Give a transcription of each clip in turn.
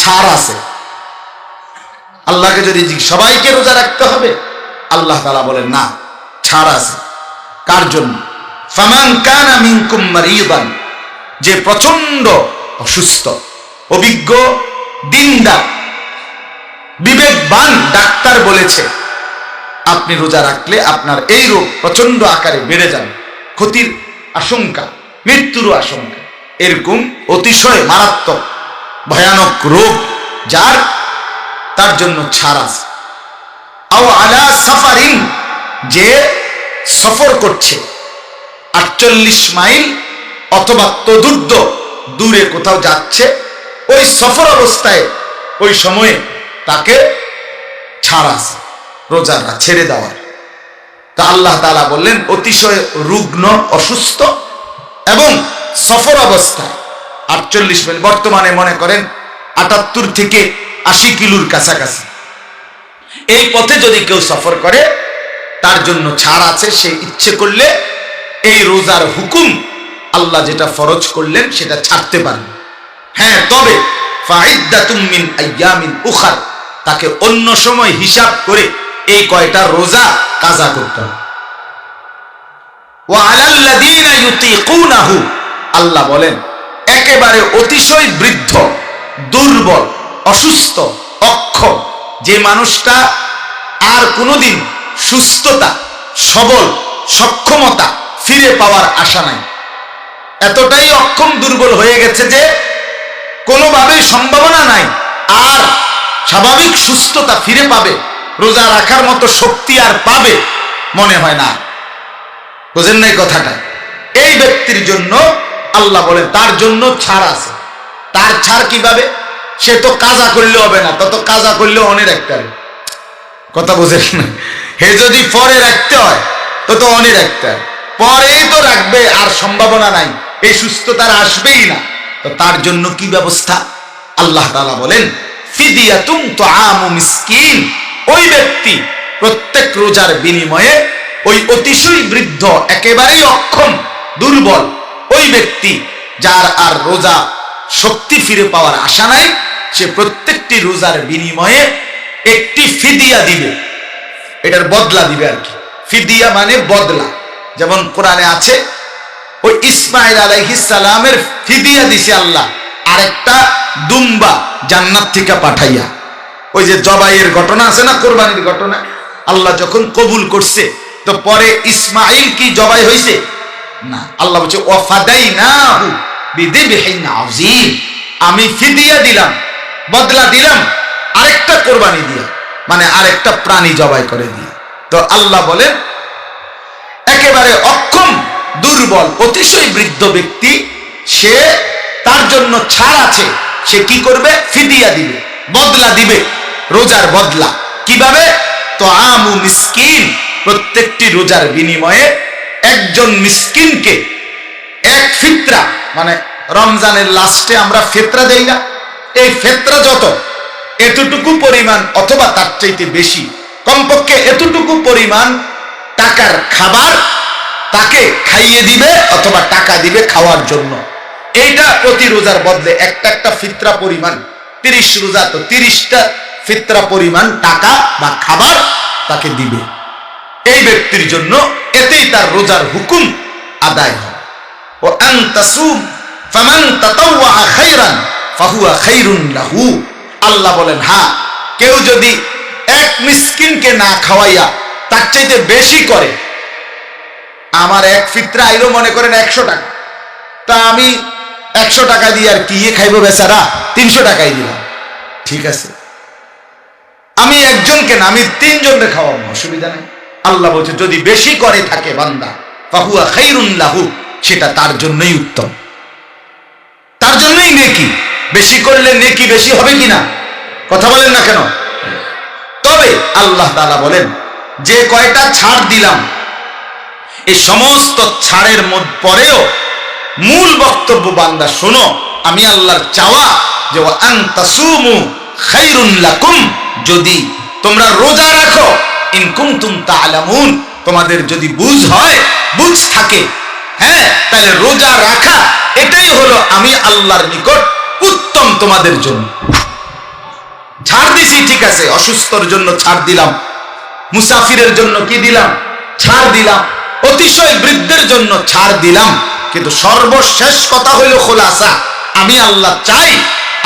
ছাড় আছে। আল্লাহকে যদি সবাইকে রোজা রাখতে হবে, আল্লাহ তাআলা বলেন না, ছাড় আছে। কার জন্য? ফামান কানা মিনকুম মারিদান, যে প্রচন্ড অসুস্থ, অভিজ্ঞ দিনদার বিবেকবান ডাক্তার বলেছে আপনি রোজা রাখলে আপনার এই রোগ প্রচন্ড আকারে বেড়ে যাবে, ক্ষতির আশঙ্কা, মৃত্যুর আশঙ্কা, এরকম অতিশয় মারাত্মক ভয়ানক রোগ যার, তার জন্য ছাড় আছে। আও আলা সাফারিন, যে সফর করছে 48 মাইল অথবা তদুর্ধ্ব দূরে কোথাও যাচ্ছে, ওই সফর অবস্থায় ওই সময়ে তাকে ছাড় আছে রোজা ছেড়ে দেওয়ার। তা আল্লাহ তাআলা বললেন অতিশয় রুগ্ন অসুস্থ এবং সফর অবস্থায় 48 মাইল, বর্তমানে মনে করেন 78 থেকে 80 কিলোর কাছাকাছি, এই পথে যদি কেউ সফর করে তার জন্য ছাড় আছে। সে ইচ্ছে করলে এই রোজার হুকুম আল্লাহ যেটা ফরজ করলেন সেটা ছাড়তে পারেন। হ্যাঁ, তবে ফাইদ্দাতুম মিন আইয়ামিন উখার, তাকে অন্য সময় হিসাব করে এই কয়টা রোজা কাজা করতে হবে। ওয়া আলাল্লাযীনা ইউতিকুনাহু, আল্লাহ বলেন একেবারে অতিশয় বৃদ্ধ, দুর্বল, অসুস্থ, অক্ষম, যে মানুষটা আর কোনোদিন সুস্থতা, সবল, সক্ষমতা ফিরে পাওয়ার আশা নাই, এতটাই অক্ষম দুর্বল হয়ে গেছে যে কোনোভাবেই সম্ভাবনা নাই আর স্বাভাবিক সুস্থতা ফিরে পাবে, রোজা রাখার মতো শক্তি আর পাবে মনে হয় না। বুঝেন নাই কথাটা? এই ব্যক্তির জন্য আল্লাহ বলেন তার জন্য ছাড় আছে। তার ছাড় কিভাবে? সে তো কাজা করলে হবে না, তত কাজা করলে অনেক রাখতে হবে। কথা বুঝেন না? হে যদি পরে রাখতে হয় তত অনেক রাখতে হয়, পরেই তো রাখবে আর সম্ভাবনা নাই, এই সুস্থতার আসবেই না। তো তার জন্য কি ব্যবস্থা? আল্লাহ তাআলা বলেন ফিদিয়াতুম তুআমু মিসকিন, ওই ব্যক্তি প্রত্যেক রোজার বিনিময়ে ওই অতিশয় বৃদ্ধ, একেবারেই অক্ষম, দুর্বল ওই ব্যক্তি যার আর রোজা শক্তি ফিরে পাওয়ার আশা নাই, সে প্রত্যেকটি রোজার বিনিময়ে একটি ফিদিয়া দিবে, এটার বদলা দিবে আর কি। ফিদিয়া মানে বদলা। যেমন কোরআনে আছে ওই ইসমাঈল আলাইহিস সালামের ফিদিয়া দিছে আল্লাহ আরেকটা দুম্বা জান্নাত থেকে পাঠাইয়া। ওই যে জবাইয়ের ঘটনা আছে না, কোরবানির ঘটনা, আল্লাহ যখন কবুল করছে তো পরে ইসমাঈল কি জবাই হয়েছে না, আল্লাহ বলছে ওয়াফাদাইনাহু বিযিবহিন আযীম, আমি ফিদিয়া দিলাম, বদলা দিলাম আরেকটা কোরবানি দিয়ে, মানে আরেকটা প্রাণী জবাই করে দিয়ে। তো আল্লাহ বলেন একেবারে অক্ষম, দুর্বল, অতিশয় বৃদ্ধ ব্যক্তি, সে, তার জন্য ছাড় আছে। সে কি করবে? ফিদিয়া দিবে, বদলা দিবে, রোজার বদলা। কিভাবে? তুআমু মিসকিন, প্রত্যেকটি রোজার বিনিময়ে একজন মিসকিনকে এক ফিতরা, মানে রমজানের লাস্টে আমরা ফিতরা দেই না, এই ফিতরা যত এতটুকু পরিমাণ অথবা তার চাইতে বেশি, কমপক্ষে এতটুকু পরিমাণ টাকার খাবার তাকে খাইয়ে দিবে অথবা টাকা দিবে খাওয়ার জন্য। এইটা প্রতি রোজার বদলে একটা একটা ফিতরা পরিমাণ, 30 রোজা তো 30টা ফিতরা পরিমাণ টাকা বা খাবার তাকে দিবে এই ব্যক্তির জন্য, এতেই তার রোজার হুকুম আদায় হয়। ও আন তাসুম ফামান তাতাওয়া খায়রান ফাহুয়া খায়রুন লাহু, আল্লাহ বলেন হ্যাঁ, কেউ যদি এক মিসকিনকে না খাওয়াইয়া তার চাইতে বেশি করে, আমার এক ফিতরা আইলো মনে করেন 100 টাকা, তা আমি 100 টাকা দিয়ে আর কি খাইবো বেচারা, 300 টাকাই দিলাম, ঠিক আছে, আমি একজনকে না, আমি 3 জনকে খাওয়াবো, অসুবিধা নেই। আল্লাহ বলছে যদি বেশি করে থাকে বান্দা ফাহুয়া খায়রুন লাহু, সেটা তার জন্যই উত্তম, তার জন্যই নেকি। বেশি করলে নেকি বেশি হবে কিনা? কথা বলেন না কেন? তবে আল্লাহ তাআলা বলেন যে কয়টা ছাড় দিলাম, এই সমস্ত ছাড়ের পরেও মূল বক্তব্য বান্দা শোনো, আমি আল্লাহর চাওয়া যে ওয়া আন তাসুমু খায়রুন লাকুম, যদি তোমরা রোজা রাখো, ইন কুনতুম তা'লামুন, তোমাদের যদি বুঝ হয়, বুঝ থাকে, হ্যাঁ, তাহলে রোজা রাখা এটাই হলো আমি আল্লাহর নিকট উত্তম তোমাদের জন্য। ছাড় দিছি, ঠিক আছে, অসুস্থর জন্য ছাড় দিলাম, মুসাফিরের জন্য কি দিলাম, ছাড় দিলাম, অতিশয় বৃদ্ধের জন্য ছাড় দিলাম, কিন্তু সর্বশেষ কথা হইল খোলাসা, আমি আল্লাহ চাই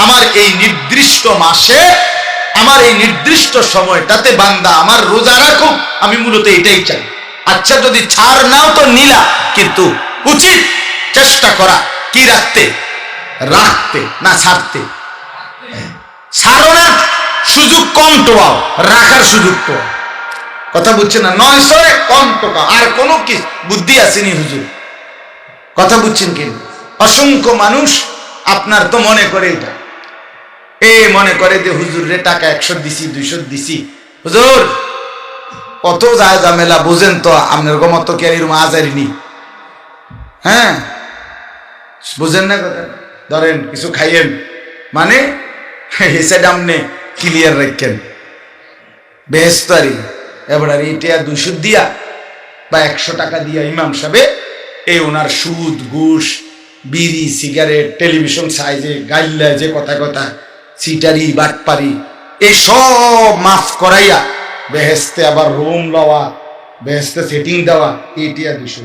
আমার এই নির্দিষ্ট মাসে, আমার এই নির্দিষ্ট সময়টাতে বান্দা আমার রোজা রাখুক, আমি মূলত এটাই চাই। আচ্ছা, যদি ছাড় নাও তো নিলা, কিন্তু উচিত চেষ্টা করা কি রাখতে, রাখতে না ছাড়তে। ছাড়ার সুযোগ কম টোয়াও, রাখার সুযোগ তো কথা বুঝছে না, 900 কম টোকা, আর কোনো কি বুদ্ধি আসেনি হুজুর, কথা বুঝছেন কি? অসংখ্য মানুষ আপনার তো মনে করে এটা, মনে করে যে হুজুর রে টাকা 100 দিছি 200 দিছি, হুজুর কত যায় ঝামেলা বুঝেন তো, আপনার গমত কি আর এরকম আজারিনি, হ্যাঁ বুঝেন না কথা। ধরেন কিছু খাইয়েন, মানে হিসেবে আপনি ক্লিয়ার রাখেন, বেহেস্তারি এবার এটা 200 দিয়া বা 100 টাকা দিয়া ইমাম সাহেবে এই ওনার সুদ ঘুষ বিড়ি সিগারেট টেলিভিশন সাইজে গাইল্লা যে কথা কথা সিটারি বাটপারি এই সব মাফ করাইয়া বেহেস্তে আবার রুম লওয়া, বেহেস্তে সেটিং দেওয়া, এইটা 200।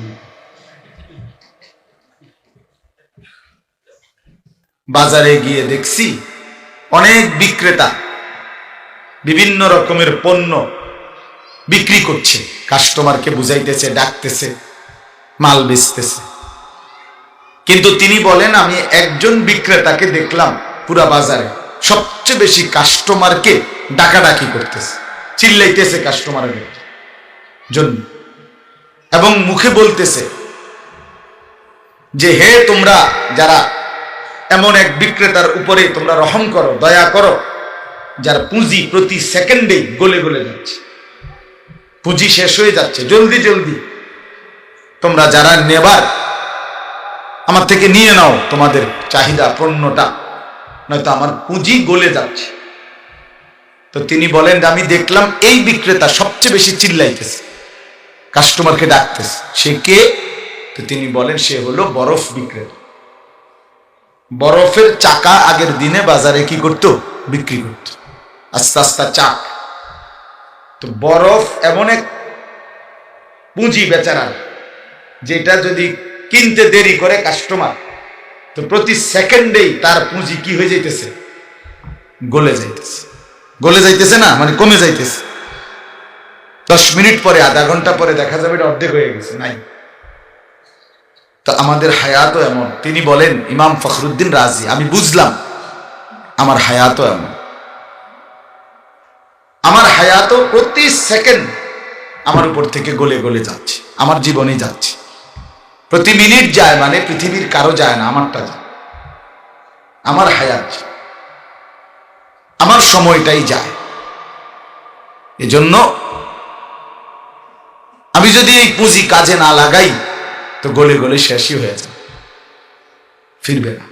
বাজারে গিয়ে দেখছি অনেক বিক্রেতা বিভিন্ন রকমের পণ্য বিক্রি করছে, কাস্টমারকে বুঝাইতেছে, ডাকতেছে, মাল বেচতেছে, কিন্তু তিনি বলেন আমি একজন বিক্রেতাকে দেখলাম পুরা বাজারে সবচেয়ে বেশি কাস্টমারকে ডাকাডাকি করতেছে, চিল্লাইতেছে কাস্টমারের জন্য, এবং মুখে বলতেছে যে হে তোমরা যারা এমন এক বিক্রেতার উপরে তোমরা রহম করো, দয়া করো, যার পুঁজি প্রতি সেকেন্ডে গলে গলে যাচ্ছে, পুঁজি শেষ হয়ে যাচ্ছে, জলদি জলদি তোমরা যারা নেবার আমার থেকে নিয়ে নাও তোমাদের চাহিদা পণ্যটা, নয়তো আমার পুঁজি গলে যাচ্ছে। তো তিনি বলেন আমি দেখলাম এই বিক্রেতা সবচেয়ে বেশি চিল্লাইতেছে, কাস্টমারকে ডাকতেছে, সে কে? তো তিনি বলেন সে হলো বরফ বিক্রেতা। বরফের চাকা আগের দিনে বাজারে কি করতো, বিক্রি করত, আস্তে আস্তে চাক। তো বরফ এমন এক পুঁজি বেচারা, যেটা যদি কিনতে দেরি করে কাস্টমার, তো প্রতি সেকেন্ডেই তার পুঁজি কি হয়ে যাইতেছে, গলে যাইতেছে, গলে যাইতেছে না মানে কমে যাইতেছে। 10 মিনিট পরে, আধা ঘন্টা পরে দেখা যাবে এটা অর্ধেক হয়ে গেছে, নাই। তো আমাদের হায়াতও এমন। তিনি বলেন ইমাম ফখরুদ্দিন রাজি, আমি বুঝলাম আমার হায়াতও এমন, আমার হায়াতও প্রতি সেকেন্ড আমার উপর থেকে গলে গলে যাচ্ছে, আমার জীবনে যাচ্ছে, প্রতি মিনিট যায়, মানে পৃথিবীর কারো যায় না, আমারটা যায়, আমার হায়াত, আমার সময়টাই যায়। এজন্য আমি যদি এই পুঁজি কাজে না লাগাই তো গলে গলে শেষই হয়ে যায়, ফিরবে না।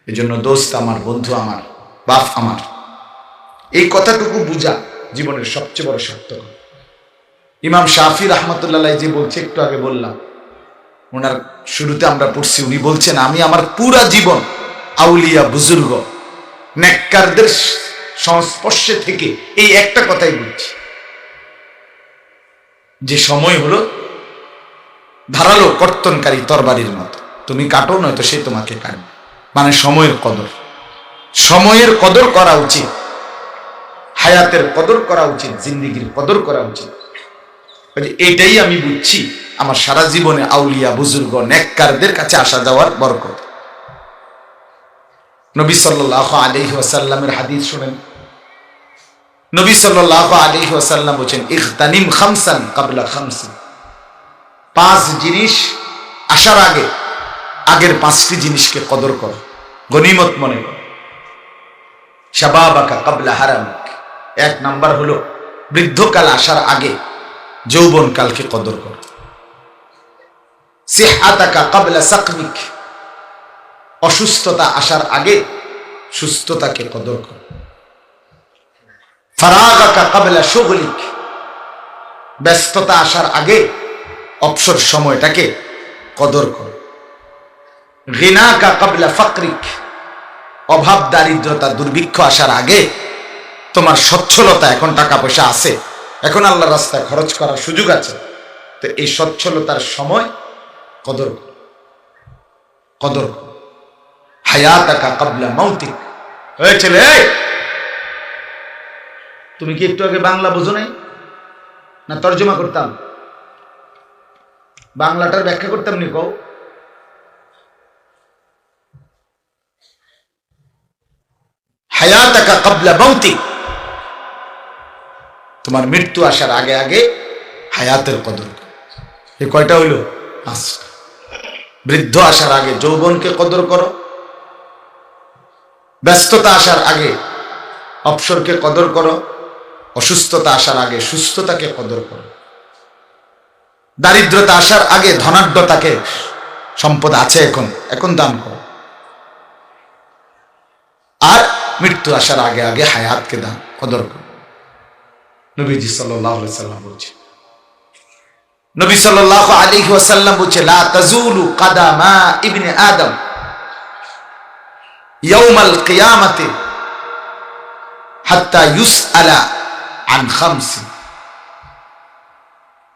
এজন্য দোস্ত আমার, বন্ধু আমার, বাপ আমার, এই কথাটুকু বুঝা জীবনের সবচেয়ে বড় সত্য। ইমাম শাফি রহমতুল্লাহ যে বলছে, একটু আগে বললাম, ওনার শুরুতে আমরা পড়ছি, উনি বলছেন আমি আমার পুরা জীবন আউলিয়া বুজুর্গ নেককারদের সংস্পর্শে থেকে এই একটা কথাই বলছি, যে সময় হলো ধারালো কর্তনকারী তরবারির মতো, তুমি কাটো নয়তো সে তোমাকে কাটবে, মানে সময়ের কদর, সময়ের কদর করা উচিত, হায়াতের কদর করা উচিত, জিন্দেগির কদর করা উচিত। এটাই আমি বুঝছি আমার সারা জীবনে আউলিয়া বুজুর্গ নেককারদের কাছে আসা যাওয়ার বরকত। নবী সাল্লাল্লাহু আলাইহি ওয়াসাল্লামের হাদিস শুনেন, নবী সাল্লাল্লাহু আলাইহি ওয়াসাল্লাম বলেন ইগতানিম খামসান ক্বাবলা খামসিন, 5 জিনিস আসার আগে আগের 5টি জিনিসকে কদর করো, গনিমত মনে করো। শাবাবাকা ক্বাবলা হারামিক, 1 নাম্বার হলো বৃদ্ধকাল আসার আগে যৌবন কালকে কদর করো। সিহআতাকা ক্বাবলা সাকমিক, অসুস্থতা আসার আগে সুস্থতাকে কদর করো। ফারাগাকা ক্বাবলা শুগলিক, ব্যস্ততা আসার আগে অবসর সময়টাকে কদর করো। গিনাকা ক্বাবলা ফাকরিক, অভাব দারিদ্রতা দুর্ভিক্ষ আসার আগে তোমার সচ্ছলতা, এখন টাকা পয়সা আছে, এখন আল্লাহর রাস্তায় খরচ করার সুযোগ আছে, তো এই সচ্ছলতার সময় কদর করো, কদর করো। হায়াতাকা ক্বাবলা মাউতিক। এই ছেলে, এই তুমি কি একটু আগে বাংলা বোঝো নাই? না তর্জমা করতাম? বাংলাটার ব্যাখ্যা করতাম নি? কও। হায়াতাকা ক্বাবলা মাউতিক, তোমার মৃত্যু আসার আগে আগে হায়াতের কদর করো। এই কয়টা হইল? বৃদ্ধ আসার আগে যৌবনকে কদর করো, ব্যস্ততা আসার আগে অবসরকে কদর করো, অসুস্থতা আসার আগে সুস্থতাকে কদর করো, দারিদ্রতা আসার আগে ধনাঢ্যতাকে, সম্পদ আছে এখন, এখন দান করো, আর মৃত্যু আসার আগে আগে হায়াতকে দান কদর করো। নবীজি সাল্লাল্লাহু আলাইহি ওয়াসাল্লাম বলছেন, নবী সাল্লাল্লাহু আলাইহি ওয়াসাল্লাম বলছে, লা তাজুলু কাদামা ইবনে আদম ইয়াউমাল কিয়ামাতি হাত্তা ইউসআলা আন খামসিন।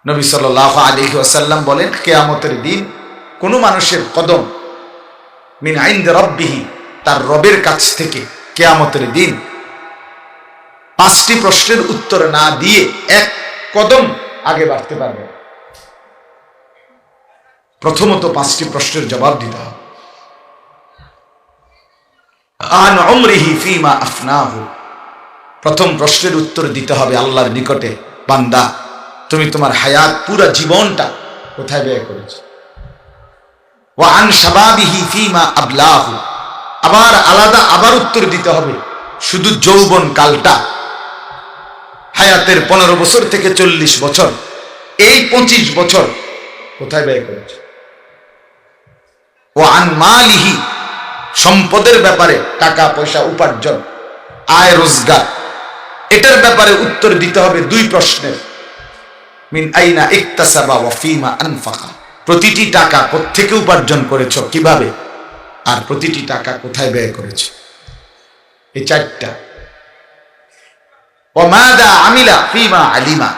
নবী সাল্লাল্লাহু আলাইহি ওয়াসাল্লাম বলেন, কিয়ামতের দিন কোন মানুষের কদম মিন ইনদি রাব্বিহি, তার রবের কাছ থেকে কিয়ামতের দিন 5টি প্রশ্নের উত্তর না দিয়ে এক কদম আগে বাড়তে পারবে। প্রথমত 5টি প্রশ্নের জবাব দিতে হবে। আন উমরিহি ফিমা আফনাহু, প্রথম প্রশ্নের উত্তর দিতে হবে আল্লাহর নিকটে, বান্দা তুমি তোমার হায়াত পুরা জীবনটা কোথায় ব্যয় করেছো। ওয়া আন শাবাবিহি ফিমা আবলাহু, আবার আলাদা আবার উত্তর দিতে হবে শুধু যৌবন কালটা, হায়াতের 15 বছর থেকে 40 বছর, এই 25 বছর কোথায় ব্যয় করেছো। ওয়া আন মালিহি, সম্পদের ব্যাপারে, টাকা পয়সা উপার্জন, আয় রোজগার, এটার ব্যাপারে উত্তর দিতে হবে 2 প্রশ্নের। মিন আইনা ইকতাসাবা ওয়া ফিমা আনফাকা, প্রতিটি টাকা কোত্থেকে উপার্জন করেছো, কিভাবে, আর প্রতিটি টাকা কোথায় ব্যয় করেছো। এই 4টা। ওয়া মাদা আমিলা ফিমা আলিমা,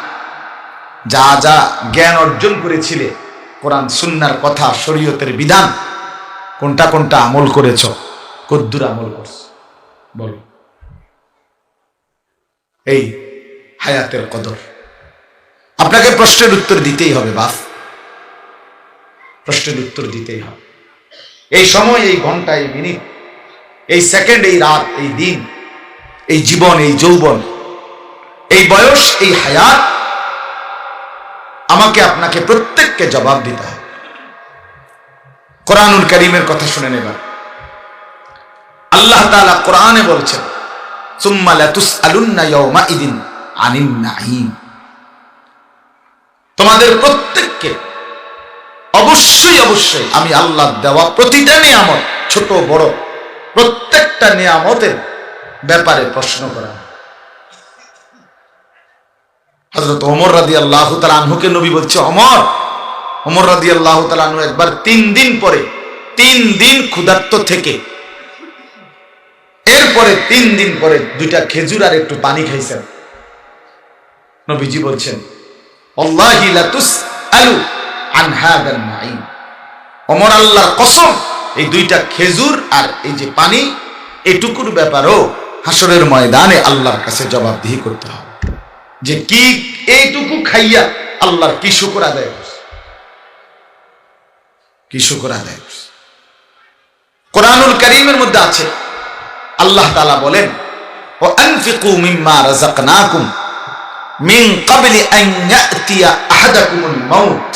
যা যা জ্ঞান অর্জন করেছিলে, কোরআন সুন্নাহর কথা, শরীয়তের বিধান, কোনটা কোনটা আমল করেছো, কদ্দুর আমল করছো, বলো। এই হায়াতের কদর। আপনাকে প্রশ্নের উত্তর দিতেই হবে বাপ, প্রশ্নের উত্তর দিতেই হবে। এই সময়, এই ঘন্টা, এই মিনিট, এই সেকেন্ড, এই রাত, এই দিন, এই জীবন, এই যৌবন, এই বয়স, এই হায়াত, আমাকে আপনাকে প্রত্যেককে জবাব দিতে হবে। কোরআনুল কারীমের কথা শুনে নেবার, আল্লাহ তাআলা কোরআনে বলছেন, সুম্মা লাতুসআলুন্না ইয়াওমাইদিন আনিন নাঈম, তোমাদের প্রত্যেককে অবশ্যই অবশ্যই আমি আল্লাহ দেওয়া প্রতিটা নিয়ামত, ছোট বড় প্রত্যেকটা নিয়ামতের ব্যাপারে প্রশ্ন করা। হযরত ওমর রাদিয়াল্লাহু তাআলা আনহুকে নবী বলছে, ওমর রাদিয়াল্লাহু তাআলা আনহু একবার 3 দিন পরে, 3 দিন ক্ষুধার্ত থেকে, এরপরে 3 দিন পরে 2টা খেজুর আর একটু পানি খাইছেন। নবীজি বলছেন, আল্লাহি লা তুসআলু আন হাদান নাঈম, ওমর আল্লাহর কসম, এই 2টা খেজুর আর এই যে পানি, এটুকুর ব্যাপারেও হাসরের ময়দানে আল্লাহর কাছে জবাবদিহি করতে হবে, যে কি এইটুকু খাইয়া আল্লাহর কি শুকর আদায় করছে, কি শুকর আদায় করছে। কোরআনুল কারীমের মধ্যে আছে, আল্লাহ তাআলা বলেন, ওয়া আনফিকু মিম্মা রাযাকনাকুম মিন ক্বাবলি আন ইয়াতিয়া আহাদাকুমুল মাউত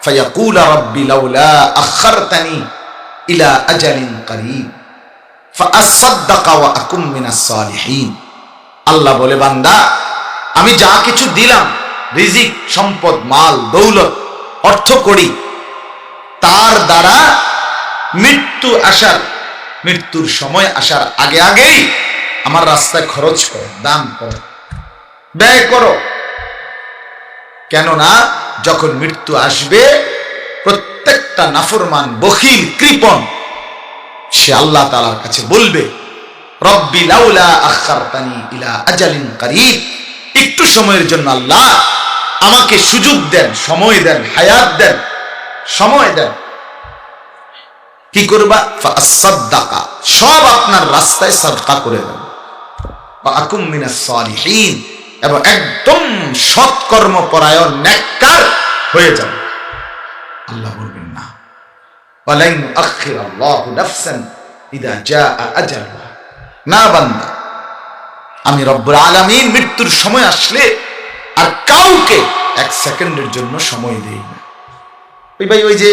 ফায়াকুল রাব্বি লাউলা আখারতানি ইলা আজালিন করিব ফাআসাদদাকা ওয়া আকুম মিনাস সালিহিন। আল্লাহ বলে, বান্দা আমি যা কিছু দিলাম, রিজিক, সম্পদ, মাল, দৌলত, অর্থ করি, তার দ্বারা মৃত্যুর সময় আসার আগে আগেই আমার রাস্তায় খরচ করো, দান করো, ব্যয় করো। কেননা যখন মৃত্যু আসবে, প্রত্যেকটা নাফরমান, বখিল, কৃপণ, সে আল্লাহ তাআলার কাছে বলবে, রব্বি লাউলা আখারতানি ইলা আজালিন কারীব, একটু সময়ের জন্য আল্লাহ আমাকে সুযোগ দেন, সময় দেন, হায়াত দেন, সময় দেন। কি করবা? ফাসাদদাকা, সব আপনার রাস্তায় সাদকা করে দেন। ওয়া আকুম মিনাস সালিহিন, এবং একদম সৎকর্মপরায়ণ নেককার হয়ে যান। আল্লাহ বলবেন না, ওয়ালান আখিরাল্লাহু নাফসান ইযা জাআ আজালুহা, না বান্দা, আমি রব্বুল আলামিন মৃত্যুর সময় আসলে আর কাউকে এক সেকেন্ডের জন্য সময় দেই না। ওই ভাই ওই যে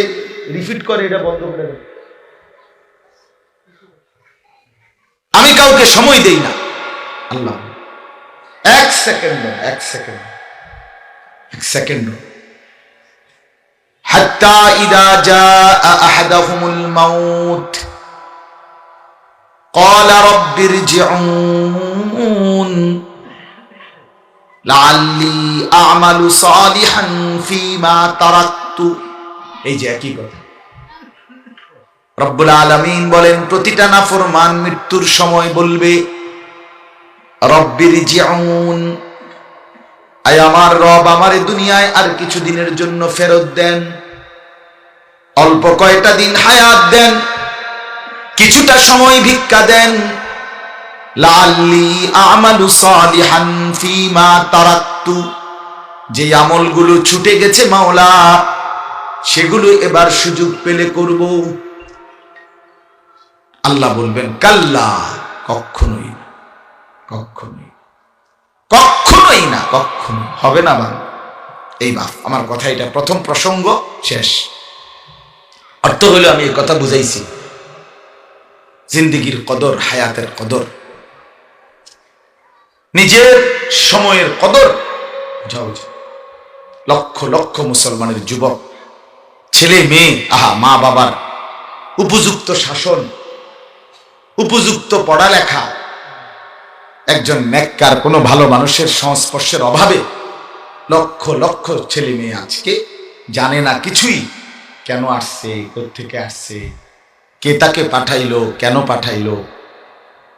রিপিট করে, এটা বন্ধ করে দেন। আমি কাউকে সময় দেই না, আল্লাহ এক সেকেন্ড, এক সেকেন্ড, এক সেকেন্ড। হাত্তা ইযা জাআ আহাদাহুমুল মাউত ক্বালা রাব্বিরজিউন লাআল্লি আ'মালু সালিহান ফীমা তারাকতু। এই যে একই কথা রব্বুল আলামিন বলেন, প্রতিটা নাফরমান মৃত্যুর সময় বলবে রব্বিরজিউন, আয় আমার রব, আমার দুনিয়ায় আর কিছু দিনের জন্য ফেরত দেন, অল্প কয়টা দিন হায়াত দেন, কিছুটা সময় ভিক্ষা দেন। লাআল্লি আ'মালু সালিহান ফীমা তারাকতু, যে আমলগুলো ছুটে গেছে মাওলা, সেগুলো এবার সুযোগ পেলে করব। আল্লাহ বলবেন কাল্লা, কখনোই না, কখনোই, কখনোই না, কখনো হবে না। বাবা এই বাপ আমার কথা, এটা প্রথম প্রসঙ্গ, শেষ। অর্থ হলো আমি এই কথা বুঝাইছি, জিন্দেগির কদর, হায়াতের কদর, নিজের সময়ের কদর যাও। লক্ষ লক্ষ মুসলমানের যুবক, ছেলে মেয়ে, আহা, মা বাবার উপযুক্ত শাসন, উপযুক্ত পড়ালেখা, একজন নেককার কোনো ভালো মানুষের সংস্পর্শের অভাবে লক্ষ লক্ষ ছেলে মেয়ে আজকে জানে না কিছুই, কেন আসছে, কোত্থেকে আসছে, কে তাকে পাঠাইলো, কেন পাঠাইলো,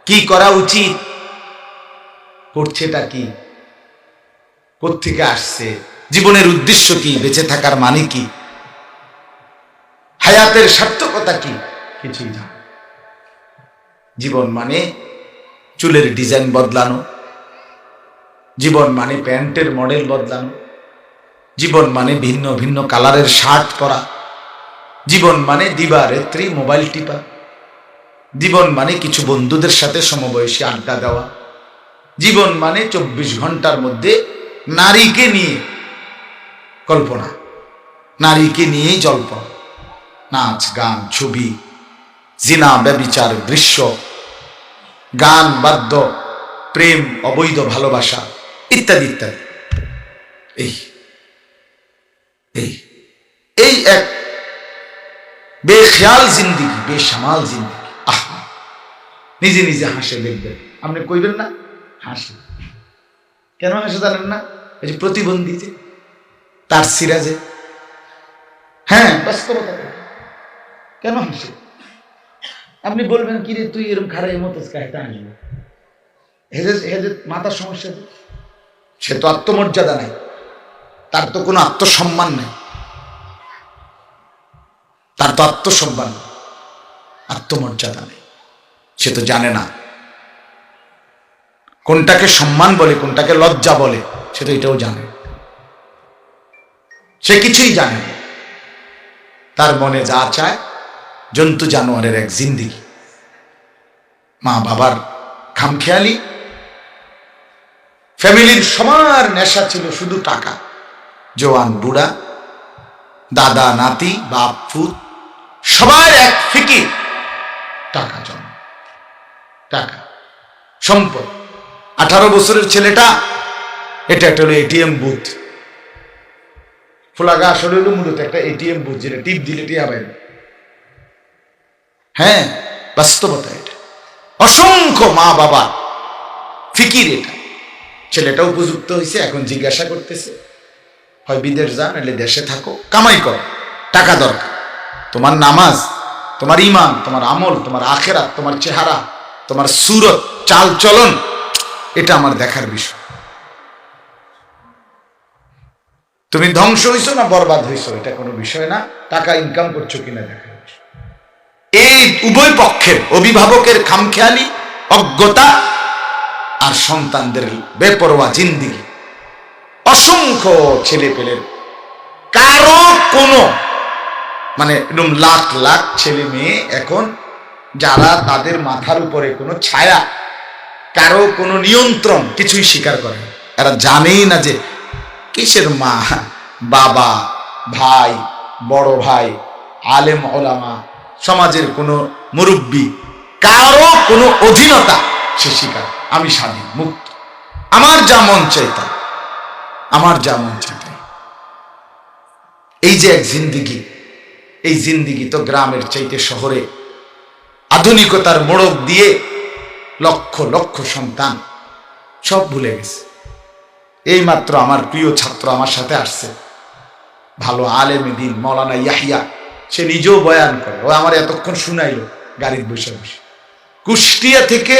কি করা উচিত, করছেটা কি, কোত্থেকে আসছে, জীবনের উদ্দেশ্য কি, বেঁচে থাকার মানে কি, হায়াতের সার্থকতা কি, কিছুই জানে। জীবন মানে চুলের ডিজাইন বদলানো, জীবন মানে প্যান্টের মডেল বদলানো, জীবন মানে ভিন্ন ভিন্ন কালারের শার্ট পরা, জীবন মানে দিবারাত্রি মোবাইল টিপা, জীবন মানে কিছু বন্ধুদের সাথে সমবয়সী আড্ডা দেওয়া, জীবন মানে 24 ঘন্টার মধ্যে নারীকে নিয়ে কল্পনা, নারীকে নিয়েই জল্পনা, নাচ গান ছবি, জিনা ব্যভিচার দৃশ্য, গান বাদ্য, প্রেম, অবৈধ ভালোবাসা, ইত্যাদি ইত্যাদি। এই এই এই এক বেখেয়াল জিন্দিগি, বেসামাল জিন্দিগি। আহা, নিজে নিজে হাসে দেখবেন, আপনি কইবেন না হাসে, কেন হাসে জানেন না? এই যে প্রতিবন্ধী, যে তার সিরাজে, হ্যাঁ বাস্তবতা, কেন হাসে? আপনি বলবেন কি রে তুই এরকম খারাপ মতো কাহিতে আসবে, হেজে মাথার সমস্যা, সে তো আত্মমর্যাদা নাই, তার তো কোনো আত্মসম্মান নাই, তার তো আত্মসম্মান, আত্মমর্যাদা নেই, সে তো জানে না কোনটাকে সম্মান বলে, কোনটাকে লজ্জা বলে, সে তো এটাও জানে, সে কিছুই জানে না। তার মনে যা চায়, জন্তু জানোয়ারের এক জিন্দিগি। মা বাবার খামখেয়ালি, ফ্যামিলির সবার নেশা ছিল শুধু টাকা, জওয়ান বুড়া, দাদা নাতি, বাপ ফুত, সবার এক ফিকির টাকা জমা, টাকা সম্পদ। 18 বছরের ছেলেটা, এটা একটা হলো এটিএম বুথ, ফোলাগা আসলে হলো মূলত একটা এটিএম বুথ, যেটা টিপ দিলে টিয়া বাইরে। হ্যাঁ বাস্তবতা এটা, অসংখ্য মা বাবা ফিকির এটা। ছেলেটা উপযুক্ত হয়েছে, এখন জিজ্ঞাসা করতেছে, হয় বিদেশ যা, নাহলে দেশে থাকো, কামাই করো, টাকা দরকার। তোমার নামাজ, তোমার ইমান, তোমার আমল, তোমার আখেরাত, তোমার চেহারা, তোমার সুরত, চাল চলন, এটা আমার দেখার বিষয়। তুমি ধ্বংস হইছো না বরবাদ হইছো এটা কোনো বিষয় না, টাকা ইনকাম করছো কিনা দেখার বিষয়। এই উভয় পক্ষের, অভিভাবকের খামখেয়ালি, অজ্ঞতা, আর সন্তানদের বেপরোয়া জিন্দিগি। অসংখ্য ছেলে পেলের কারো কোনো মানে একদম লাখ লাখ ছেলে মেয়ে এখন যারা তাদের মাথার উপরে কোনো ছায়া, কারো কোনো নিয়ন্ত্রণ কিছুই স্বীকার করে না। এরা জানেই না যে কিসের মা, বাবা, ভাই, বড় ভাই, আলেম ওলামা, সমাজের কোনো মুরব্বী, কারো কোনো অধীনতা সে স্বীকার। আমি স্বাধীন, মুক্ত, আমার যা মন চাইতাম, আমার যা মন চাইতাম। এই যে এক জিন্দিগি, এই জিন্দিগি তো গ্রামের চাইতে শহরে আধুনিকতার মোড়ক দিয়ে লক্ষ লক্ষ সন্তান সব ভুলে গেছে। এই মাত্র আমার প্রিয় ছাত্র আমার সাথে আসছে, ভালো আলেমে দিন মৌলানা ইয়াহিয়া, সে নিজেও বয়ান করে, ও আমার এতক্ষণ শুনাইলো গাড়ির বসে বসে। কুষ্টিয়া থেকে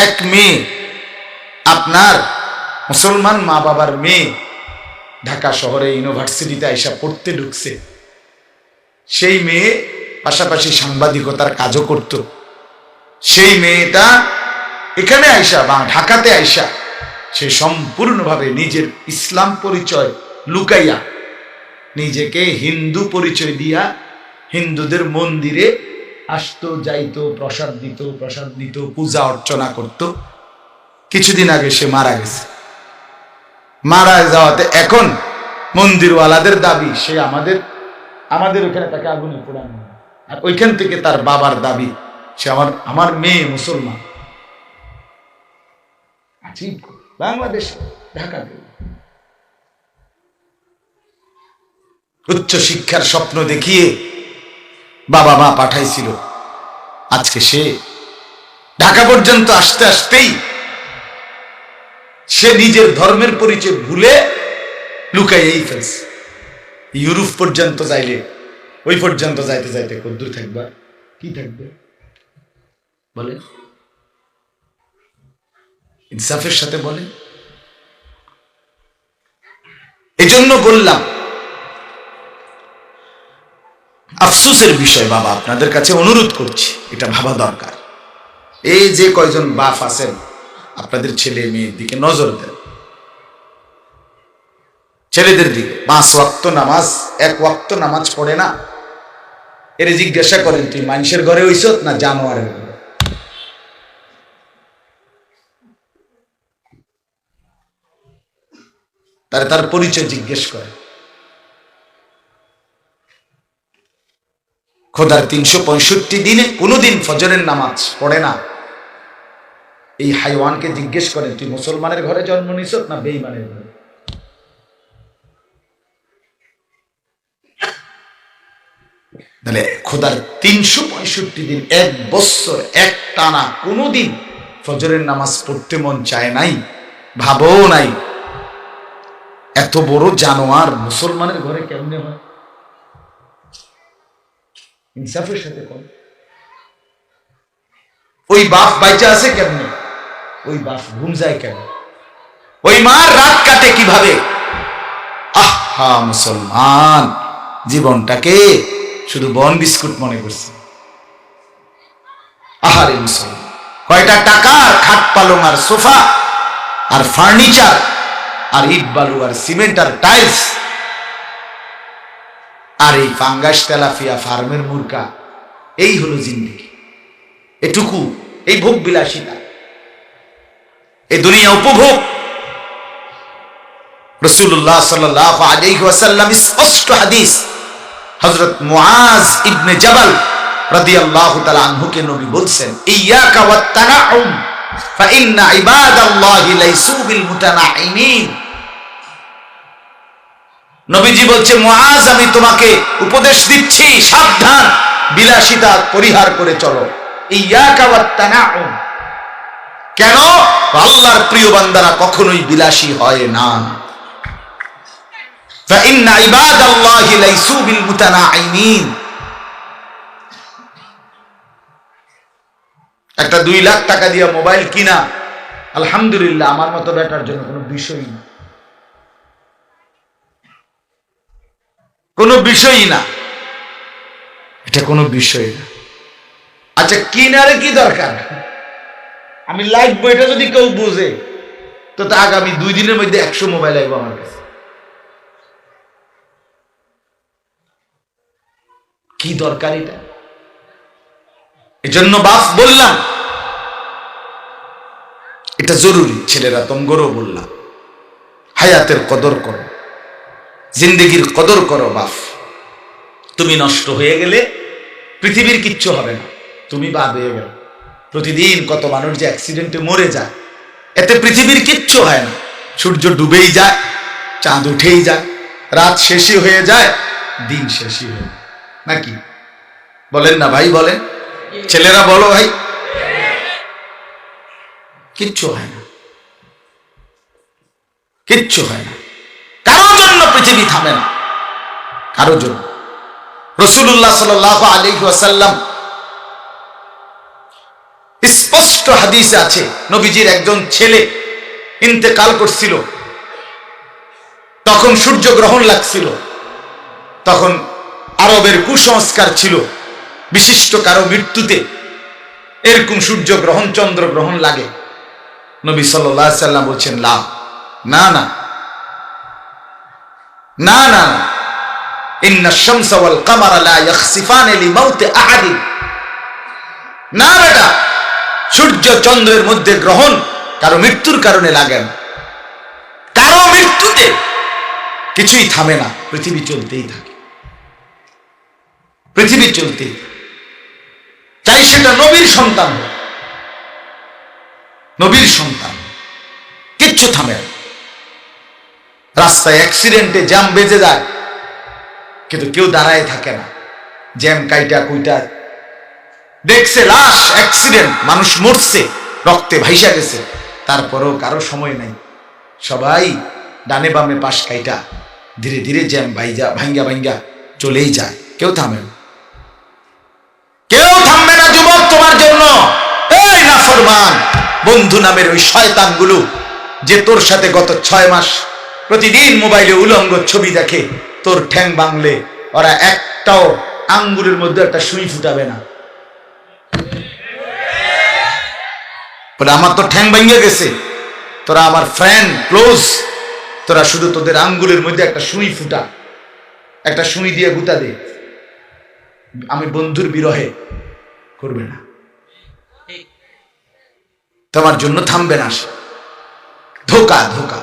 এক মেয়ে, আপনার মুসলমান মা বাবার মেয়ে, ঢাকা শহরে ইউনিভার্সিটিতে আইসা পড়তে ঢুকছে। সেই মেয়ে পাশাপাশি সাংবাদিকতার কাজও করত। সেই মেয়েটা এখানে আইসা বা ঢাকাতে আইসা সে সম্পূর্ণভাবে নিজের ইসলাম পরিচয় লুকাইয়া নিজেকে হিন্দু পরিচয় দিয়া হিন্দুদের মন্দিরে আসতো, যাইতো, প্রসাদ দিত, পূজা অর্চনা করত। কিছুদিন আগে সে মারা গেছে। মারা যাওয়াতে এখন মন্দিরওয়ালাদের দাবি সে আমাদের ওখানে তাকে আগুনে পোড়ানো, আর ওইখান থেকে তার বাবার দাবি সে আমার মেয়ে মুসলমান। বাংলাদেশ, ঢাকাতে উচ্চ শিক্ষার স্বপ্ন দেখিয়ে বাবা মা পাঠাইছিল, আজকে সে ঢাকা পর্যন্ত আসতে আসতেই সে নিজের ধর্মের পরিচয় ভুলে লুকাইয়েই ফেলছে। ইউরোপ পর্যন্ত যাইলে ওই পর্যন্ত যাইতে যাইতে কদ্দূর থাকবা, কি থাকবে বলে, ইনসাফের সাথে বলে। এজন্য বললাম আফসোসের বিষয় বাবা, আপনাদের কাছে অনুরোধ করছি, এটা ভাবা দরকার। এই যে কয়জন বাপ আছেন আপনাদের ছেলে মেয়ের দিকে নজর দেন, ছেলেদের দিকে। 5 ওয়াক্ত নামাজ, 1 ওয়াক্ত নামাজ পড়ে না, এর জিজ্ঞাসা করেন তুই মানুষের ঘরে হইছ না জানোয়ারের ঘরে। তার পরিচয় জিজ্ঞেস করে। খোদার 365 দিনে কোনোদিন ফজরের নামাজ পড়ে না, এই হাইওয়ানকে জিজ্ঞেস করেন তুই মুসলমানের ঘরে জন্ম নিছ না বেঈমানের ঘরে। তাহলে খোদার 365 দিন, 1 বছর এক টানা কোনোদিন ফজরের নামাজ পড়তে মন চায় নাই, ভাবও নাই, এত বড় জানোয়ার মুসলমানের ঘরে কেমনে হয়? ইনসাফের সাথে কম। ওই বাপ বাইচা আছে কেমনে? ওই বাপ ঘুম যায় কেন? ওই মার রাত কাটে কিভাবে? আহা মুসলমান, জীবনটাকে শুধু বন বিস্কুট মনে করছে। আহারে মুসলমান, কয়টা টাকার খাট পালং আর সোফা আর ফার্নিচার আর ইট বালু আর সিমেন্ট আর টাইলস আর এই ফাঙ্গাস তেলাফিয়া ফার্মের মুরগা, এই হলো জিন্দেগি। এটুকু, এই ভোগ বিলাসিতা, এই দুনিয়া উপভোগ। রাসূলুল্লাহ সাল্লাল্লাহু আলাইহি ওয়াসাল্লাম স্পষ্ট হাদিস, হযরত মুআজ ইবনে জাবাল রাদিয়াল্লাহু তাআলা আনহুকে নবী বলছেন, ইয়াকা ওয়াত তানাউম ফা ইন্না ইবাদাল্লাহি লাইসু বিল মুতানাইমিন। নবীজি বলছে, মুআজ আমি তোমাকে উপদেশ দিচ্ছি, সাবধান, বিলাসিতা পরিহার করে চলো। ইয়াকা ওয়াত তানাউম, কেন? আল্লাহর প্রিয় বান্দারা কখনোই বিলাসী হয় না। ফা ইন্না ইবাদাল্লাহি লাইসু বিল মুতানাইমিন। একটা 2 লাখ টাকা দিয়ে মোবাইল কিনা আলহামদুলিল্লাহ আমার মতো বেটার জন্য কোনো বিষয় না, কোনো বিষয়ই না, এটা কোনো বিষয় না। আচ্ছা কিনারে কি দরকার, আমি লাগবো এটা যদি কেউ বুঝে তো আগামী 2 দিনের মধ্যে 100 মোবাইল আইবো আমার কাছে। কি দরকার এটা? এজন্য বাপ বললাম এটা জরুরি। ছেলেরা তোমগরও বললাম হায়াতের কদর করো, জিন্দেগির কদর করো। বাপ তুমি নষ্ট হয়ে গেলে পৃথিবীর কিচ্ছু হবে না, তুমি বাদ হয়ে গেল। প্রতিদিন কত মানুষ যে অ্যাক্সিডেন্টে মরে যায়, এতে পৃথিবীর কিচ্ছু হয় না। সূর্য ডুবেই যায়, চাঁদ উঠেই যায়, রাত শেষই হয়ে যায়, দিন শেষই হয়ে যায়, নাকি বলেন না ভাই? বলেন ছেলেরা, বলো ভাই, কিচ্ছু হয় না, কিচ্ছু হয় না। কারোর জন্য পৃথিবী থামে না, কারোর জন্য। রাসূলুল্লাহ সাল্লাল্লাহু আলাইহি ওয়াসাল্লাম স্পষ্ট হাদিসে আছে, নবীজির একজন ছেলে ইন্তেকাল করছিল, তখন সূর্য গ্রহণ লাগছিল। তখন আরবের কুসংস্কার ছিল বিশিষ্ট কারো মৃত্যুতে এরকম সূর্য গ্রহণ চন্দ্র গ্রহণ লাগে। নবী সাল্লাল্লাহু আলাইহি ওয়াসাল্লাম বলছেন না না না না না, ইন্না শামসা ওয়াল কামারা লা ইয়াখসিফানি লিমাউতি আহাদিন। না বেটা, সূর্য চন্দ্রের মধ্যে গ্রহণ কারো মৃত্যুর কারণে লাগে না। কারো মৃত্যুতে কিছুই থামে না, পৃথিবী চলতেই থাকে, পৃথিবী চলতেই। চাই সেটা নবীর সন্তান হোক, নবীর সন্তান, কিচ্ছু থামে না। রাস্তায় অ্যাক্সিডেন্টে জ্যাম বেজে যায়, কিন্তু কেউ দাঁড়ায় থাকে না। জ্যাম কাইটা কুইটা দেখছে লাশ, অ্যাক্সিডেন্ট, মানুষ মরছে, রক্তে ভাইসা গেছে, তারপরেও কারো সময় নাই। সবাই ডানে বামে পাশ কাইটা ধীরে ধীরে জ্যাম ভাঙ্গা ভাঙ্গা চলেই যায়, কেউ থামে না, কেউ থামবে না। যুবক তোমার জন্য, এই নাফরমান বন্ধু নামের ওই শয়তানগুলো যে তোর সাথে গত 6 মাস প্রতিদিন মোবাইলে উলঙ্গ ছবি দেখে, তোর ঠ্যাং ভাঙলে ওরা একটাও আঙ্গুলের মধ্যে একটা সুই ফুটাবে না। বলে আমার তো ঠ্যাং ভাঙিয়ে গেছে, তোরা আমার ফ্রেন্ড ক্লোজ, তোরা শুধু তোদের আঙ্গুলের মধ্যে একটা সুই ফুটা, একটা সুই দিয়ে গুতা দে, আমি বন্ধুর বিরহে করবে না, তোমার জন্য থামবে না। ধোকা, ধোকা,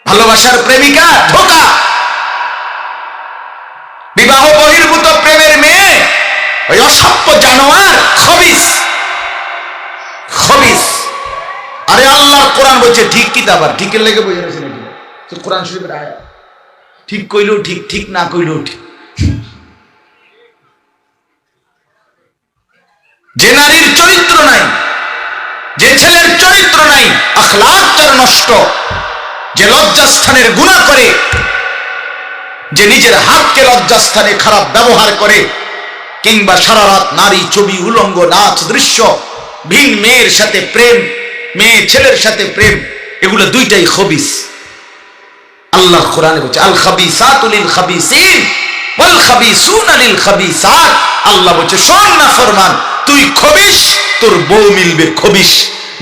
ভালোবাসার প্রেমিকা ধোকা, বিবাহ বহির্ভূত প্রেমের মেয়ে ওই অসভ্য জানোয়ার, খবিস, খবিস। আরে আল্লাহর কোরআন বলছে ঠিক কিতাব, আর ঠিকের লেগে বুঝে গেছে নাকি? তো কোরআন শরীফের আয়াত, ঠিক কইলেও ঠিক, ঠিক না কইলেও ঠিক। যে নারীর চরিত্র নাই, যে ছেলের চরিত্র নাই, আখলাক তার নষ্ট, যে লজ্জাস্থানের গুনাহ করে, যে নিজের হাতকে লজ্জাস্থানে খারাপ ব্যবহার করে, কিংবা সারা রাত নারী ছবি, উলঙ্গ নাচ দৃশ্য, ভিন মেয়ের সাথে প্রেম, মেয়ে ছেলের সাথে প্রেম, এগুলো দুইটাই খবিস। আল্লাহ কোরআনে বলছে আল খাবিসাতু লিল খাবিসিন ওয়াল খাবিসুনা লিল খাবিসাত। আল্লাহ বলছে শোন না ফরমান, তুই খবিস, তোর বউ মিলবে খবিস।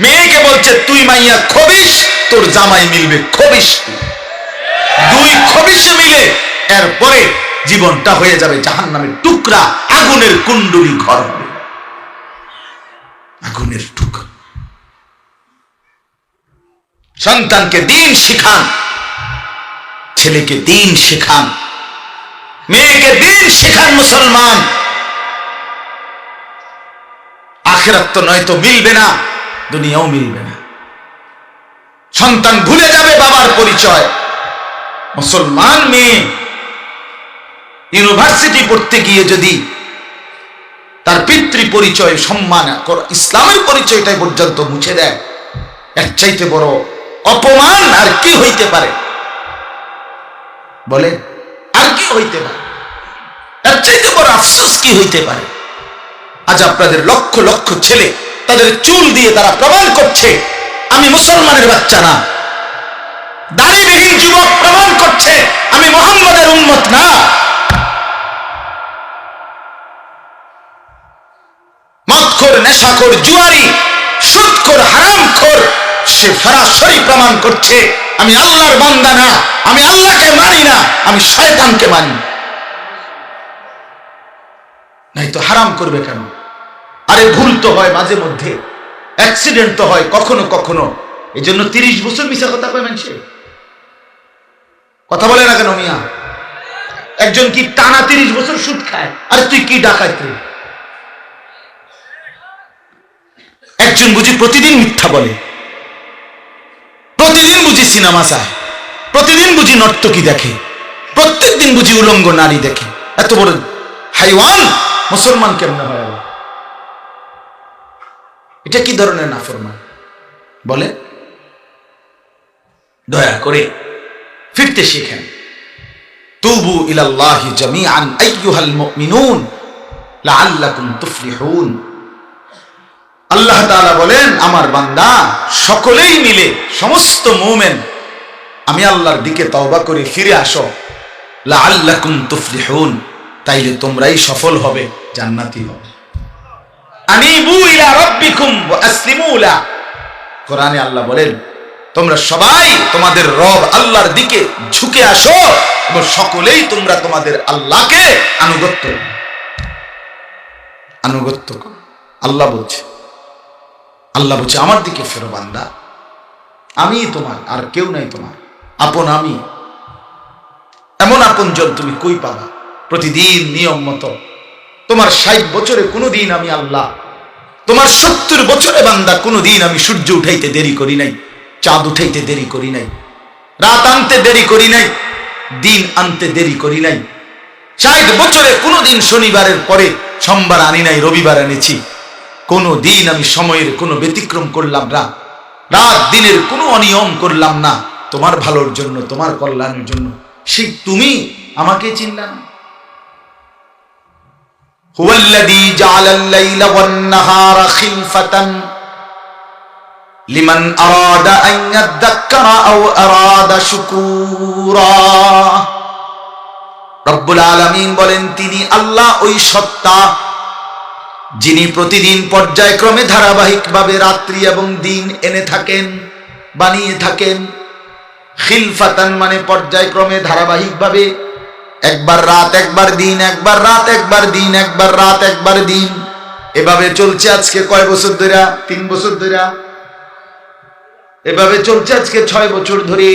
মেয়েকে বলছে তুই মাইয়া খবিস, তোর জামাই মিলবে খবিস। দুই খবিসে মিলে এরপরে জীবনটা হয়ে যাবে জাহান্নামের টুকরা, আগুনের কুণ্ডলী ঘর হবে, আগুনের টুকরা। সন্তানকে দিন শিখান, ছেলেকে দিন শেখান, মেয়েকে দিন শেখান। মুসলমান, আখিরাত তো নয়তো মিলবে না, দুনিয়াও মিলবে না। সন্তান ভুলে যাবে বাবার পরিচয়। মুসলমান মেয়ে ইউনিভার্সিটি পড়তে গিয়ে যদি তার পিতৃ পরিচয়, সম্মান, ইসলামের পরিচয়টাই পর্যন্ত মুছে দেয়, এর চাইতে বড় অপমান আর কি হইতে পারে? বলে আর কি হইতে পারে? এর চাইতে বড় আফসোস কি হইতে পারে? আজ আপনাদের লক্ষ লক্ষ ছেলে তাদের চুল দিয়ে তারা প্রমাণ করছে আমি মুসলমানের বাচ্চা না। দাড়িবিহীন যুবক প্রমাণ করছে আমি মুহাম্মদের উম্মত না। মদখোর, নেশাখোর, জুয়ারি, সুদখোর, হারামখোর সে সরাসরি প্রমাণ করছে আমি আল্লাহর বান্দা না, আমি আল্লাহকে মানি না, আমি শয়তানকে মানি। নাই তো হারাম করবে কেন? আরে ভুল তো হয় মাঝে মধ্যে, অ্যাক্সিডেন্ট তো হয় কখনো কখনো, এই জন্য 30 বছর মিশা কথা কয় মানুষে। কথা বলে না কেন মিয়া? একজন কি টানা 30 বছর সুদ খায়? আরে তুই কি ডাকাইতে? একজন বুঝি প্রতিদিন মিথ্যা বলে, প্রতিদিন বুঝি সিনেমা চায়, প্রতিদিন বুঝি নর্তকী দেখে, প্রত্যেক দিন বুঝি উলঙ্গ নারী দেখে। এত বড় হাইওয়ান মুসলমান কেমনে হয়? এটা কি ধরনের নাফরমান বলে? দয়া করে ফিরতে শিখেন। তুবু ইলাল্লাহি জামিআন আইয়ুহাল মুমিনুন লাআল্লাকুম তুফলিহুন। আল্লাহ তাআলা বলেন আমার বান্দা সকলেই মিলে, সমস্ত মুমিন আমি আল্লাহর দিকে তওবা করে ফিরে আসো, লাআল্লাকুম তুফলিহুন, তাইলে তোমরাই সফল হবে, জান্নাতি হবে। আনিবু ইলা রাব্বিকুম ওয়া আসলিমু লা। কোরআনে আল্লাহ বলেন তোমরা সবাই তোমাদের রব আল্লাহর দিকে ঝুঁকে আসো এবং সকলেই তোমরা তোমাদের আল্লাহকে আনুগত্য করো। আল্লাহ বলছে আমার দিকে ফেরো বান্দা, আমি তোমার, আর কেউ নাই তোমার আপন। আমি এমন আপনজন তুমি কই পাবা? প্রতিদিন নিয়ম মতো তোমার 60 বছরে কোনোদিন আমি আল্লাহ, তোমার 70 বছরে বান্দা কোনোদিন আমি সূর্য উঠাইতে দেরি করি নাই, চাঁদ উঠাইতে দেরি করি নাই, রাত আনতে দেরি করি নাই, দিন আনতে দেরি করি নাই। 60 বছরে কোনোদিন শনিবারের পরে সোমবার আনি নাই, রবিবার এনেছি। কোনো দিন আমি সময়ের কোনো ব্যতিক্রম করলাম না, রাত দিনের কোনো অনিয়ম করলাম না, তোমার ভালোর জন্য, তোমার কল্যাণের জন্য। সেই তুমি আমাকে চিনলা না? হুয়াল্লাযী জাআলাল লাইলা ওয়ান নাহারা খিলফাতান লিমান আরাদা আন ইয়াযাক্কারা আও আরাদা শুকুরা। রব্বুল আলামিন বলেন তিনি আল্লাহ ওই সত্তা যিনি প্রতিদিন পর্যায়ক্রমে ধারাবাহিকভাবে রাত্রি এবং দিন এনে থাকেন, বানিয়ে থাকেন। খিলফাতান মানে পর্যায়ক্রমে ধারাবাহিকভাবে, একবার রাত একবার দিন, একবার রাত একবার দিন, একবার রাত একবার দিন, এভাবে চলছে আজকে কয় বছর ধরে? 3 বছর ধরে। এভাবে চলছে আজকে 6 বছর ধরে।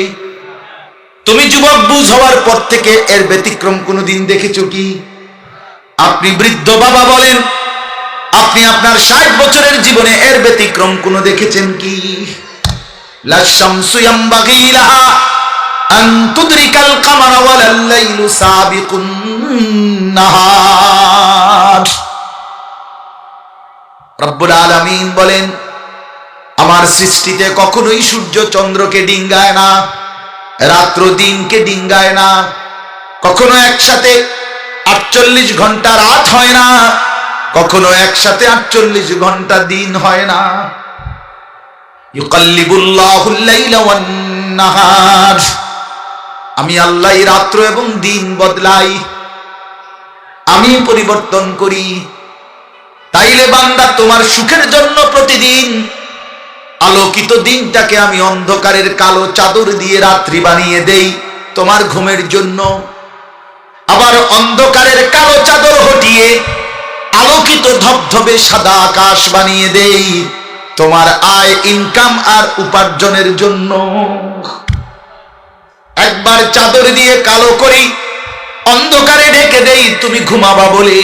তুমি যুবক বুঝ হওয়ার পর থেকে এর ব্যতিক্রম কোনোদিন দেখেছো কি? আপনি বৃদ্ধ বাবা বলেন, আপনি আপনার 60 বছরের জীবনে এর ব্যতিক্রম কোনো দেখেছেন কি? লা শামসু ইয়ামবাগি লাহা আন তুদরিকাল কামারা ওয়ালাল লাইলু সাবিকুন নাহার। রব্বুল আলামিন বলেন আমার সৃষ্টিতে কখনোই সূর্য চন্দ্রকে ডিঙ্গায় না, রাত্র দিনকে ডিঙ্গায় না, কখনো একসাথে 48 ঘন্টা রাত হয় না, কখনো একসাথে 48 ঘন্টা দিন হয় না। ইউকাল্লিবুল্লাহুল লাইলা ওয়ান নাহার, আমি আল্লাহ রাত্র এবং দিন বদলাই, আমি পরিবর্তন করি। তাইলে বান্দা তোমার সুখের জন্য প্রতিদিন আলোকিত দিনটাকে আমি অন্ধকারের কালো চাদর দিয়ে রাত্রি বানিয়ে দেই তোমার ঘুমের জন্য, আবার অন্ধকারের কালো চাদর হটিয়ে আলোকিত ধবধবে সাদা আকাশ বানিয়ে দেই তোমার আয়, ইনকাম আর উপার্জনের জন্য। একবার চাদর দিয়ে কালো করি, অন্ধকারে ঢেকে দেই তুমি ঘুমাবা বলে,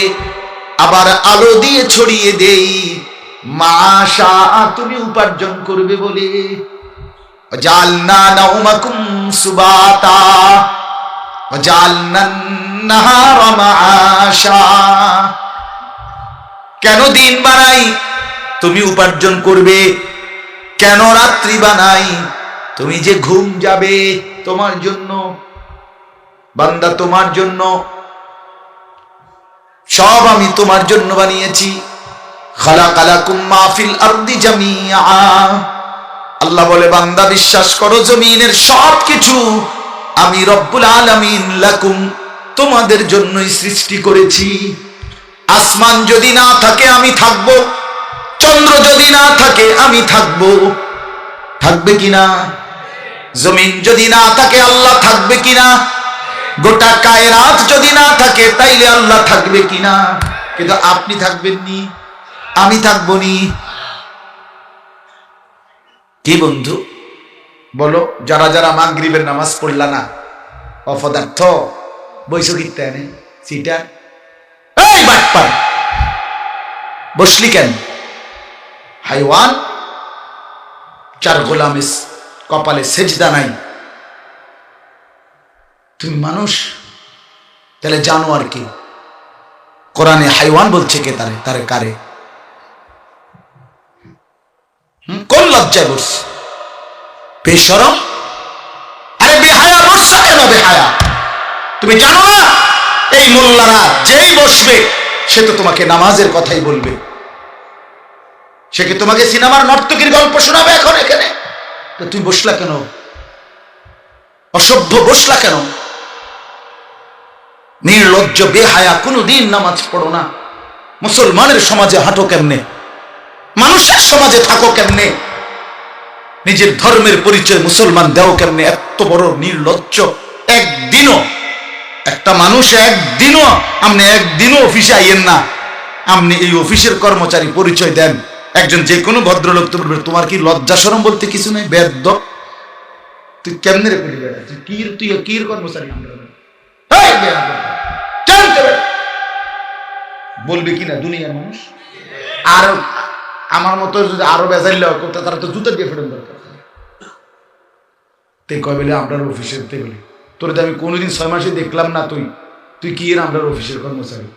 আবার আলো দিয়ে ছড়িয়ে দেই মাশা তুমি উপার্জন করবে বলে। জালনা নাউমাকুম সুবাতা জালনান নাহারা মাআশা। কেন দিন বানাই? তুমি উপার্জন করবে। কেন রাত্রি বানাই? তুমি যে ঘুম যাবে তোমার জন্য। বান্দা তোমার জন্য, সব আমি তোমার জন্য বানিয়েছি। খালাকা লাকুম মা ফিল আরদি জামিআ। আল্লাহ বলে, বান্দা বিশ্বাস করো, জমিনের সব কিছু আমি রব্বুল আলামিন লাকুম তোমাদের জন্যই সৃষ্টি করেছি। আসমান যদি না থাকে আমি থাকব, চন্দ্র যদি না থাকে আমি থাকব, থাকবে কিনা? জমিন যদি না থাকে আল্লাহ থাকবে কিনা? গোটা কায়নাত যদি না থাকে তাইলে আল্লাহ থাকবে কিনা? কিন্তু আপনি থাকবেন নি, আমি থাকবো নি। কি বন্ধু বলো, যারা যারা মাগরিবের নামাজ পড়লা না, অপদার্থ বৈশো কীর্তানে সিটা, এই বাটপার বসলি কেন? হাইওয়ান, চার গোলামের কপালে সেজদা নাই, তুমি মানুষ, তাহলে জানোয়ার কি? কোরআনে হাইওয়ান বলছে কে? তারে তারে কারে? কোন লজ্জায় বসছে? বেশরম, আরে বেহায়া বসছো কেন? বেহায়া, তুমি জানো না এই মোল্লারা যেই বসবে সে তো তোমাকে নামাজের কথাই বলবে, সে কি তোমাকে সিনেমার নর্তকীর গল্প শোনাবে এখন এখানে? তো তুমি বসলা কেন? অসভ্য বসলা কেন? নির্লজ্জ বেহায়া, কোনদিন নামাজ পড়ো না, মুসলমানের সমাজে হাঁটো কেমনে, মানুষের সমাজে থাকো কেমনে, নিজের ধর্মের পরিচয় মুসলমান দেও কেমনে? এত বড় নির্লজ্জ। একদিনও একটা মানুষ, একদিনও অফিসে আইয়েন না, আপনি এই অফিসের কর্মচারী পরিচয় দেন, একজন যে কোনো ভদ্রলোক তো বলবে তোমার কি লজ্জা শরম বলতে কিছু নেই? বেদ্য, তুই কেমনে রে করি বেড়া, তুই কির কর্মচারী? বলবে কিনা দুনিয়ার মানুষ? আর আমার মতো যদি আরো বেজাইল করতে, তারা তো জুতা দিয়ে ফেরত দরকার। তে কয় বলে আপনার অফিসের, তে বলে তোর তো আমি কোনোদিন 6 মাসে দেখলাম না, তুই কি এর আপনার অফিসের কর্মচারী?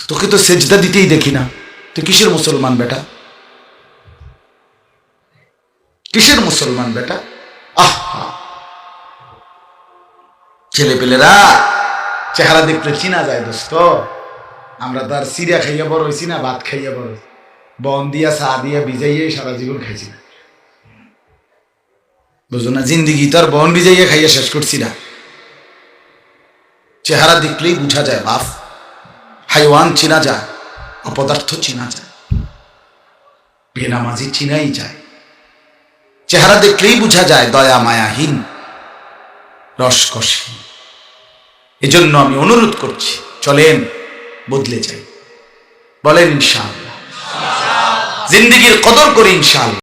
তোকে তো সেজদা দিতেই দেখি না, তুই কিসের মুসলমান বেটা? কিসের মুসলমান বেটা? আহা, ছেলে পেলেরা চেহারা দেখলে চিনা যায় দোস্ত। আমরা তো আর সিরিয়া খাইয়া বড় হয়েছি না, ভাত খাইয়া বড় হয়েছি, বন দিয়া চা দিয়া ভিজাইয়ে সারা জীবন খাইছি না, বুঝো না? জিন্দিগি তো আর বন ভিজাইয়া খাইয়া শেষ করছি না। চেহারা দেখলেই বুঝা যায় বাপ, হাইওয়ান চিনা যায়, অপদার্থ চিনা যায়, বেনামাজি চিনাই যায়। চেহারা দেখলেই বুঝা যায় দয়া মায়াহীন, রসকসহীন। এজন্য আমি অনুরোধ করছি, চলেন বদলে যাই, বলেন ইনশাআল্লাহ, জিন্দেগীর কদর করি ইনশাআল্লাহ।